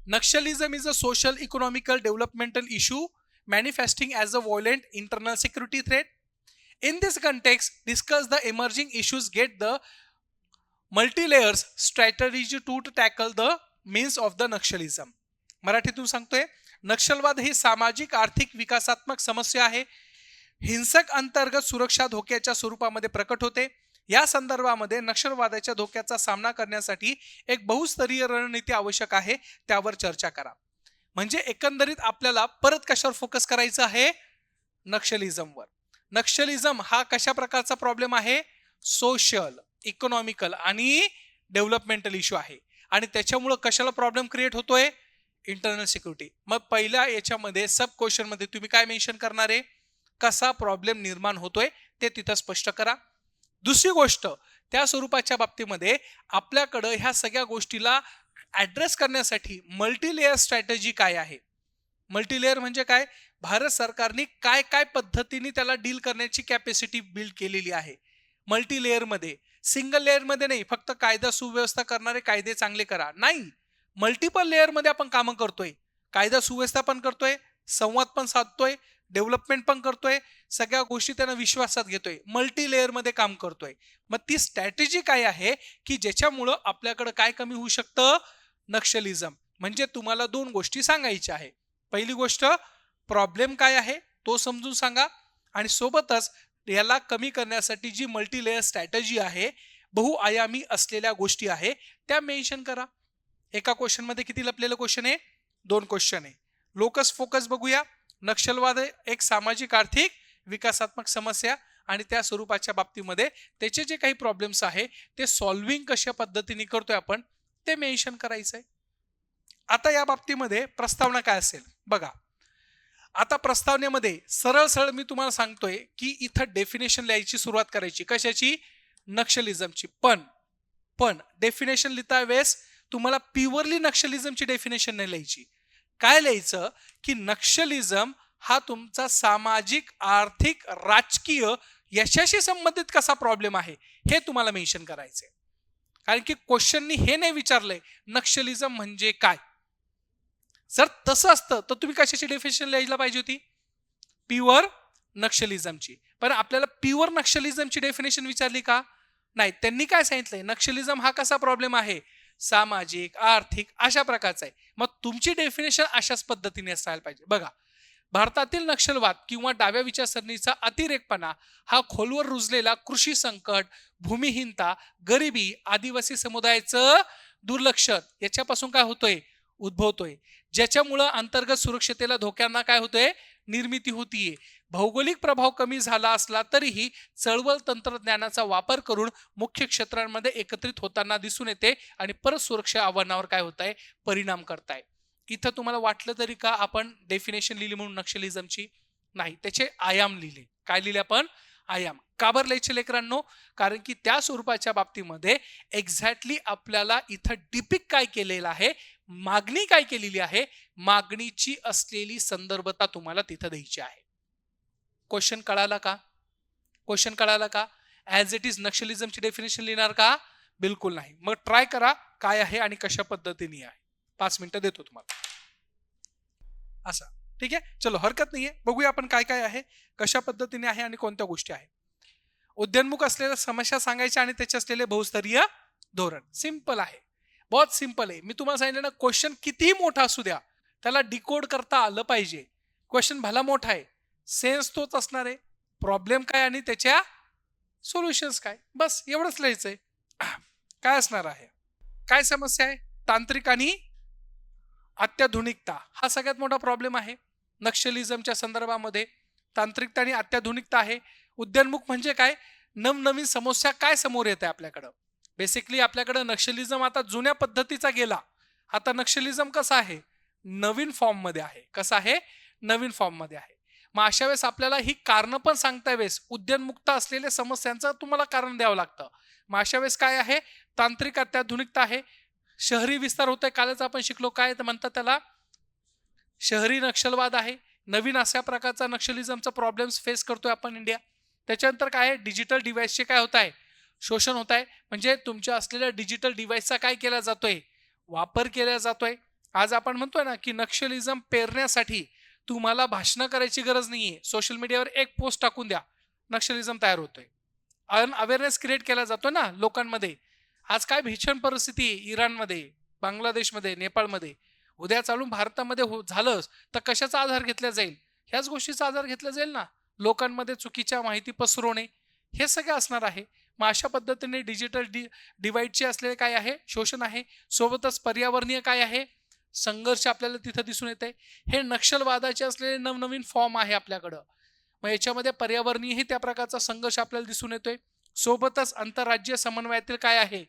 Nationalism is a social, economical, developmental issue manifesting as a violent internal security threat. In this context, discuss the emerging issues, get the multi-layers strategy to tackle the means of the नक्षलिझम. मराठीतून सांगतोय, नक्षलवाद ही सामाजिक आर्थिक विकासात्मक समस्या आहे. हिंसक अंतर्गत सुरक्षा धोक्याच्या स्वरूपामध्ये प्रकट होते. या संदर्भामध्ये नक्षलवादाच्या धोक्याचा सामना करण्यासाठी एक बहुस्तरीय रणनीती आवश्यक आहे, त्यावर चर्चा करा. म्हणजे एकंदरीत आपल्याला परत कशावर फोकस करायचं आहे? नक्षलिझमवर. नक्षलिझम हा कशा प्रकारचा प्रॉब्लेम आहे? सोशल, इकॉनॉमिकल आणि डेव्हलपमेंटल इश्यू आहे. आणि त्याच्यामुळे कशाला प्रॉब्लेम क्रिएट होतोय? Internal security. मग पहिल्या याच्यामध्ये सब क्वेश्चन मध्ये तुम्ही काय मेन्शन करणार आहे? कसा प्रॉब्लेम निर्माण होतोय ते तिथं स्पष्ट करा. दुसरी गोष्ट, त्या स्वरूपाच्या बाबतीमध्ये आपल्याकडं ह्या सगळ्या गोष्टीला ऍड्रेस करण्यासाठी मल्टीलेअर स्ट्रॅटेजी काय आहे? मल्टीलेअर म्हणजे काय? भारत सरकारने काय काय पद्धतीने त्याला डील करण्याची कॅपॅसिटी बिल्ड केलेली आहे. मल्टीलेअर मध्ये, सिंगल लेअर मध्ये नाही, फक्त कायदा सुव्यवस्था करणारे कायदे चांगले करा नाही, मल्टिपल लेअर मध्ये आपण कामं करतोय. कायदा सुव्यवस्था पण करतोय, संवाद पण साधतोय, डेव्हलपमेंट पण करतोय, सगळ्या गोष्टी त्यांना विश्वासात घेतोय, मल्टी लेअर मध्ये काम करतोय. मग ती स्ट्रॅटेजी काय आहे की ज्याच्यामुळं आपल्याकडे काय कमी होऊ शकतं? नक्षलिझम. म्हणजे तुम्हाला दोन गोष्टी सांगायच्या आहे. पहिली गोष्ट, प्रॉब्लेम काय आहे तो समजून सांगा, आणि सोबतच याला कमी करण्यासाठी जी मल्टी लेअर स्ट्रॅटेजी आहे, बहुआयामी असलेल्या गोष्टी आहे, त्या मेन्शन करा. एका क्वेश्चन मध्ये किती लपलेलं क्वेश्चन आहे? 2 क्वेश्चन आहे. लोकस फोकस बघूया. नक्षलवाद एक सामाजिक आर्थिक विकासात्मक समस्या आणि त्या स्वरूपाच्या बाबतीमध्ये त्याचे जे काही प्रॉब्लेम्स आहे ते सॉल्व्हिंग कशा पद्धतीने करतोय आपण ते मेन्शन करायचंय. आता या बाबतीमध्ये प्रस्तावना काय असेल बघा. आता प्रस्तावनेमध्ये सरळ सरळ मी तुम्हाला सांगतोय की इथं डेफिनेशन लिहायची सुरुवात करायची. कशाची? नक्षलिझमची. पण डेफिनेशन लिहिता वेळेस तुम्हाला प्युअरली नक्षलिझमची डेफिनेशन नाही लिहायची. काय लिहायचं की नक्षलिझम हा तुमचा सामाजिक, आर्थिक, राजकीय याच्याशी संबंधित कसा प्रॉब्लेम आहे हे तुम्हाला मेन्शन करायचंय. कारण की क्वेश्चननी हे नाही विचारलंय नक्षलिझम म्हणजे काय. जर तसं असतं तर तुम्ही कशाची डेफिनेशन लिहायला पाहिजे होती? प्युअर नक्षलिझमची. पण आपल्याला प्युअर नक्षलिझमची डेफिनेशन विचारली का? नाही. त्यांनी काय सांगितलंय? नक्षलिझम हा कसा प्रॉब्लेम आहे? सामाजिक, आर्थिक अशा प्रकारचा आहे. मग तुमची डेफिनेशन अशाच पद्धतीने असायला पाहिजे. बघा, भारतातील नक्षलवाद किंवा डाव्या विचारसरणीचा अतिरेकपणा हा खोलवर रुजलेला कृषी संकट, भूमिहीनता, गरिबी, आदिवासी समुदायाचं दुर्लक्ष याच्यापासून काय होतोय? उद्भवतोय. ज्याच्यामुळं अंतर्गत सुरक्षतेला धोक्यांना काय होतोय? निर्मिती होतीये. भौगोलिक प्रभाव कमी झाला असला तरीही चळवळ तंत्रज्ञानाचा वापर करून मुख्य क्षेत्रांमध्ये एकत्रित होताना दिसून येते आणि परत सुरक्षा आव्हानावर काय होत आहे? परिणाम करताय. इथं तुम्हाला वाटलं तरी का आपण डेफिनेशन लिहिली म्हणून नक्षलिझमची? नाही, त्याचे आयाम लिहिले. काय लिहिले आपण? आयाम. का बरं लिहायचे लेकरांनो? कारण की त्या स्वरूपाच्या बाबतीमध्ये एक्झॅक्टली आपल्याला इथं डिपिक काय केलेलं आहे, मागणी काय केलेली आहे, मागणीची असलेली संदर्भता तुम्हाला तिथं द्यायची आहे. क्वेश्चन कळाला का? क्वेश्चन कळाला का? ऍज इट इज नक्षलिझमची डेफिनेशन लिहिणार का? बिलकुल नाही. मग ट्राय करा काय आहे आणि कशा पद्धतीने आहे. 5 मिनिटं देतो तुम्हाला. असा ठीक आहे. चलो, हरकत नाहीये. बघूया आपण काय काय आहे, कशा पद्धतीने आहे आणि कोणत्या गोष्टी आहेत. उद्योन्मुख असलेल्या समस्या सांगायच्या आणि त्याचे असलेले बहुस्तरीय धोरण. सिंपल आहे, बहुत सिंपल आहे. मी तुम्हाला सांगितलं ना, क्वेश्चन किती मोठा असू द्या त्याला डिकोड करता आलं पाहिजे. क्वेश्चन भला मोठा आहे, सेन्स तोच असणार आहे. प्रॉब्लेम काय आणि त्याच्या सोल्युशन्स काय, बस एवढंच लिहायचंय. काय असणार आहे? काय समस्या आहे? तांत्रिक आणि अत्याधुनिकता हा सगळ्यात मोठा प्रॉब्लेम आहे नक्षलिझमच्या संदर्भामध्ये. तांत्रिकता आणि अत्याधुनिकता आहे. उद्योन्मुख म्हणजे काय? नवनवीन समस्या काय समोर येते आपल्याकडं. बेसिकली आपल्याकडं नक्षलिझम आता जुन्या पद्धतीचा गेला. आता नक्षलिझम कसा आहे? नवीन फॉर्म मध्ये आहे. कसा आहे? नवीन फॉर्म मध्ये आहे. मग अशा वेळेस आपल्याला ही कारण पण सांगता वेळेस उद्योन्मुक्त असलेल्या समस्यांचं तुम्हाला कारण द्यावं लागतं. मग अशा वेळेस काय आहे? तांत्रिक अत्याधुनिकता आहे. शहरी विस्तार होतोय. कालच आपण शिकलो काय म्हणतात त्याला? शहरी नक्षलवाद आहे. नवीन अशा प्रकारचा नक्षलिझमचा प्रॉब्लेम्स फेस करतोय आपण इंडिया. त्याच्यानंतर काय आहे? डिजिटल डिव्हाइसचे काय होत आहे? शोषण होत आहे. म्हणजे तुमच्या असलेल्या डिजिटल डिव्हाइसचा काय केला जातोय? वापर केला जातोय. आज आपण म्हणतोय ना की नक्षलिझम पेरण्यासाठी तुम्हाला भाषणं करायची गरज नाहीये. सोशल मीडियावर एक पोस्ट टाकून द्या, नक्षलिझम तयार होतोय. अवेअरनेस क्रिएट केला जातो ना लोकांमध्ये. आज काय भीषण परिस्थिती आहे इराणमध्ये, बांगलादेशमध्ये, नेपाळमध्ये. उद्या चालून भारतामध्ये झालंच तर कशाचा आधार घेतला जाईल? ह्याच गोष्टीचा आधार घेतला जाईल ना. लोकांमध्ये चुकीच्या माहिती पसरवणे हे सगळं असणार आहे. मग अशा पद्धतीने डिजिटल डिवाइडचे असलेले काय आहे, शोषण आहे. सोबतच पर्यावरणीय काय आहे, संघर्ष आपल्याला तिथं दिसून येते. हे नक्षलवादाचे असलेले नवनवीन फॉर्म आहे आपल्याकडं. मग याच्यामध्ये पर्यावरणीयही त्या प्रकारचा संघर्ष आपल्याला दिसून येतोय. सोबतच आंतरराज्य समन्वयातील काय आहे,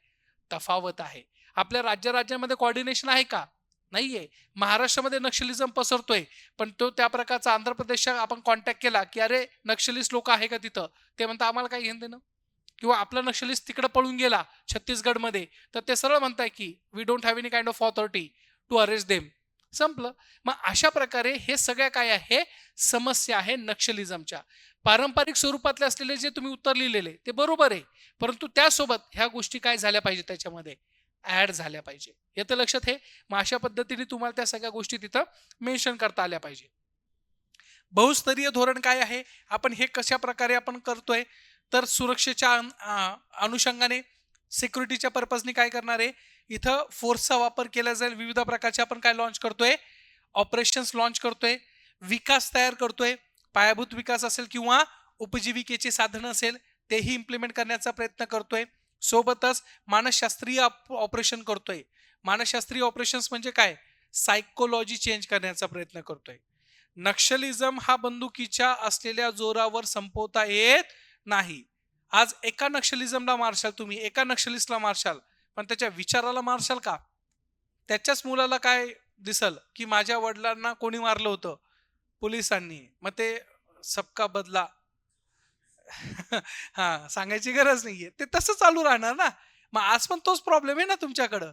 तफावत आहे. आपल्या राज्यामध्ये कोऑर्डिनेशन आहे का, नाहीये. महाराष्ट्रामध्ये नक्षलिझम पसरतोय, पण तो त्या प्रकारचा आंध्र प्रदेशच्या आपण कॉन्टॅक्ट केला की अरे नक्षलिस्ट लोक आहे का तिथं, ते म्हणतात आम्हाला काय घेणं देणं. किंवा आपला नक्षलिस्ट तिकडे पळून गेला छत्तीसगडमध्ये, तर ते सरळ म्हणताय की we don't have any kind of authority to arrest them. संपलं. मग अशा प्रकारे हे सगळ्या काय आहे, समस्या आहे नक्षलिझमच्या. पारंपरिक स्वरूपातले असलेले जे तुम्ही उत्तर लिहिलेले ते बरोबर आहे, परंतु त्यासोबत ह्या गोष्टी काय झाल्या पाहिजे, त्याच्यामध्ये ऍड झाल्या पाहिजे. येतं लक्षात हे. मग अशा पद्धतीने तुम्हाला त्या सगळ्या गोष्टी तिथं मेन्शन करता आल्या पाहिजे. बहुस्तरीय धोरण काय आहे, आपण हे कशा प्रकारे आपण करतोय, तर सुरक्षेच्या अनुषंगाने सिक्युरिटीच्या पर्पजने काय करणार आहे, इथं फोर्सचा वापर केला जाईल. विविध प्रकारचे आपण काय लॉन्च करतोय, ऑपरेशन्स लॉन्च करतोय, विकास तयार करतोय. पायाभूत विकास असेल किंवा उपजीविकेचे साधन असेल तेही इम्प्लिमेंट करण्याचा प्रयत्न करतोय. सोबतच मानसशास्त्रीय ऑपरेशन करतोय. मानसशास्त्रीय ऑपरेशन्स म्हणजे काय, सायकोलॉजी चेंज करण्याचा प्रयत्न करतोय. नक्षलिझम हा बंदुकीच्या असलेल्या जोरावर संपवता येत नाही. आज एका नक्षलिझमला मारशाल तुम्ही, एका नक्षलिस्टला मारशाल, पण त्याच्या विचाराला मारशाल का? त्याच्याच मुलाला काय दिसल की माझ्या वडिलांना कोणी मारलं होतं, पोलिसांनी, मग ते सबका बदला हा सांगायची गरज नाहीये, ते तसं चालू राहणार ना. मग आज पण तोच प्रॉब्लेम आहे ना तुमच्याकडं.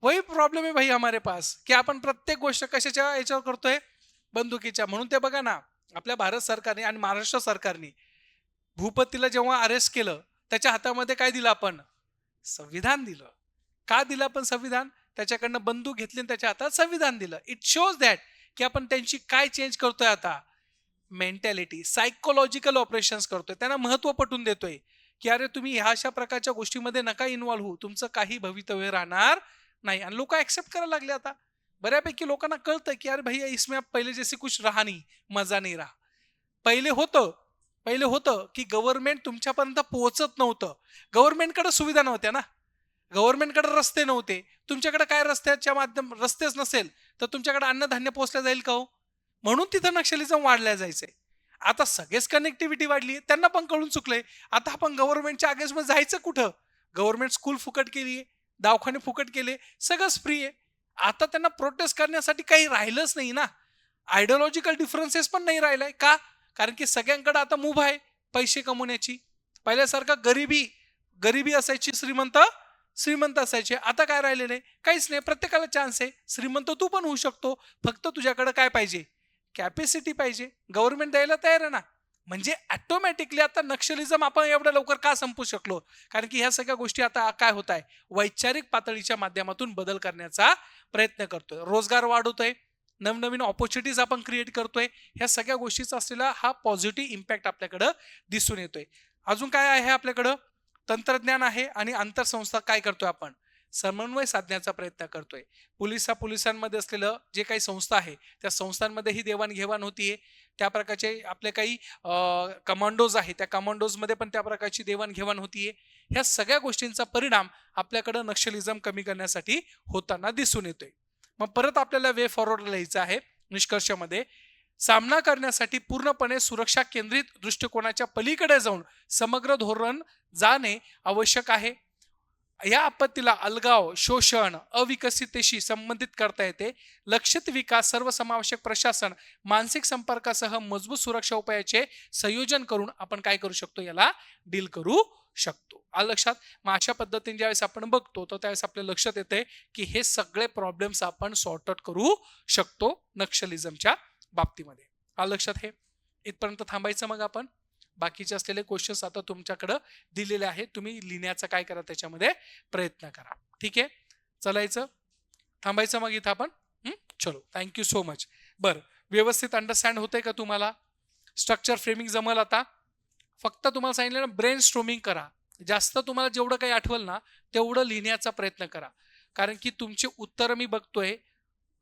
वही प्रॉब्लेम आहे भाई हमारे पास, की आपण प्रत्येक गोष्ट कशाच्या याच्यावर करतोय, बंदुकीच्या. म्हणून ते बघा ना, आपल्या भारत सरकारने आणि महाराष्ट्र सरकारने भूपतीला जेव्हा अरेस्ट केलं, त्याच्या हातामध्ये काय दिलं आपण, संविधान दिलं. का दिलं आपण संविधान, त्याच्याकडनं बंदूक घेतली आणि त्याच्या हातात संविधान दिलं. इट शोज दॅट की आपण त्यांची काय चेंज करतोय आता, मेंटॅलिटी, सायकोलॉजिकल ऑपरेशन्स करतोय. त्यांना महत्व पटवून देतोय की अरे तुम्ही ह्या अशा प्रकारच्या गोष्टीमध्ये नका इन्व्हॉल्व्ह होऊ, तुमचं काही भवितव्य राहणार नाही. आणि लोक ऍक्सेप्ट करायला लागले आता. बऱ्यापैकी लोकांना कळतं की अरे भैया इसमें पहिले जैसे कुछ रहा नहीं, मजा नाही रहा. पहिले होतं की गव्हर्नमेंट तुमच्यापर्यंत पोहोचत नव्हतं. गव्हर्नमेंटकडे सुविधा नव्हत्या ना, गव्हर्नमेंटकडे रस्ते नव्हते. तुमच्याकडे काय रस्तेच नसेल तर तुमच्याकडे अन्नधान्य पोहोचलं जाईल का हो? म्हणून तिथं नक्षलिझम वाढल्या जायचंय. आता सगळेच कनेक्टिव्हिटी वाढली, त्यांना पण कळून चुकलंय. आता आपण गव्हर्नमेंटच्या अगेन्स्टमध्ये जायचं कुठं? गव्हर्नमेंट स्कूल फुकट केली, दवाखाने फुकट केले, सगळंच फ्री आहे. आता त्यांना प्रोटेस्ट करण्यासाठी काही राहिलंच नाही ना. आयडिओलॉजिकल डिफरन्सेस पण नाही राहिलाय का, कारण की सगळ्यांकडे आता मुभ आहे पैसे कमवण्याची. पहिल्यासारखं गरिबी असायची, श्रीमंत असायचे. आता काय राहिले नाही, काहीच नाही. प्रत्येकाला चान्स आहे. श्रीमंत तू पण होऊ शकतो, फक्त तुझ्याकडे काय पाहिजे, कॅपॅसिटी पाहिजे. गव्हर्नमेंट द्यायला तयार आहे ना. म्हणजे ऑटोमॅटिकली आता नक्षलिझम आपण एवढ्या लवकर का संपू शकलो, कारण की ह्या सगळ्या गोष्टी आता काय होत आहे, वैचारिक पातळीच्या माध्यमातून बदल करण्याचा प्रयत्न करतोय. रोजगार वाढवतोय, नवनवीन ऑपॉर्च्युनिटीज आपण क्रिएट करतोय. ह्या सगळ्या गोष्टीचा असलेला हा पॉझिटिव्ह इम्पॅक्ट आपल्याकडं दिसून येतोय. अजून काय आहे आपल्याकडं, तंत्रज्ञान आहे आणि आंतरसंस्था काय करतोय, आपण समन्वय साधण्याचा प्रयत्न करतोय. पोलिसांमध्ये असलेलं जे काही संस्था आहे त्या संस्थांमध्ये ही देवाणघेवाण होतीये. त्या प्रकारचे आपले काही कमांडोज आहे, त्या कमांडोजमध्ये पण त्या प्रकारची देवाणघेवाण होतीये. ह्या सगळ्या गोष्टींचा परिणाम आपल्याकडं नक्षलिझम कमी करण्यासाठी होताना दिसून येतोय. मग परत आपल्याला वे फॉरवर्ड लिहायचं आहे. निष्कर्षामध्ये सामना करण्यासाठी पूर्णपणे सुरक्षा केंद्रित दृष्टिकोनाच्या पलीकडे जाऊन समग्र धोरण जाणे आवश्यक आहे. या आपत्तीला अलगाव, शोषण, अविकसिततेशी संबंधित करता येते. लक्षित विकास, सर्वसमावेशक प्रशासन, मानसिक संपर्कासह मजबूत सुरक्षा उपायाचे संयोजन करून आपण काय करू शकतो, याला डील करू शकतो. आलं लक्षात. मग अशा पद्धतीने ज्यावेळेस आपण बघतो तर त्यावेळेस आपल्या लक्षात येते की हे सगळे प्रॉब्लेम्स आपण सॉर्ट आउट करू शकतो नक्षलिझमच्या बाबतीमध्ये. आलं लक्षात. हे इथपर्यंत थांबायचं. मग आपण बाकीचे असलेले क्वेश्चन्स आता तुमच्याकडे दिलेले आहेत, तुम्ही लिहिण्याचा काय करा, त्याच्यामध्ये प्रयत्न करा. ठीक आहे, चलायचं, थांबायचं मग इथं आपण. चलो, थँक्यू सो मच. बरं, व्यवस्थित अंडरस्टँड होतंय का तुम्हाला? स्ट्रक्चर फ्रेमिंग जमल आता. फक्त तुम्हाला सांगितलं ना, ब्रेन स्ट्रोमिंग करा. जास्त तुम्हाला जेवढं काही आठवल ना तेवढं लिहिण्याचा प्रयत्न करा. कारण की तुमची उत्तरं मी बघतोय,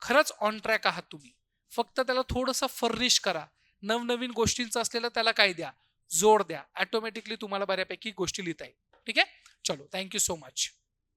खरंच ऑन ट्रॅक आहात तुम्ही. फक्त त्याला थोडंसं फर्निश करा. नवनवीन गोष्टींचं असलेलं त्याला काय द्या, जोड द्या. ऑटोमॅटिकली तुम्हाला बऱ्यापैकी गोष्टी लिहिता येईल. ठीक आहे. चलो, थँक्यू सो मच.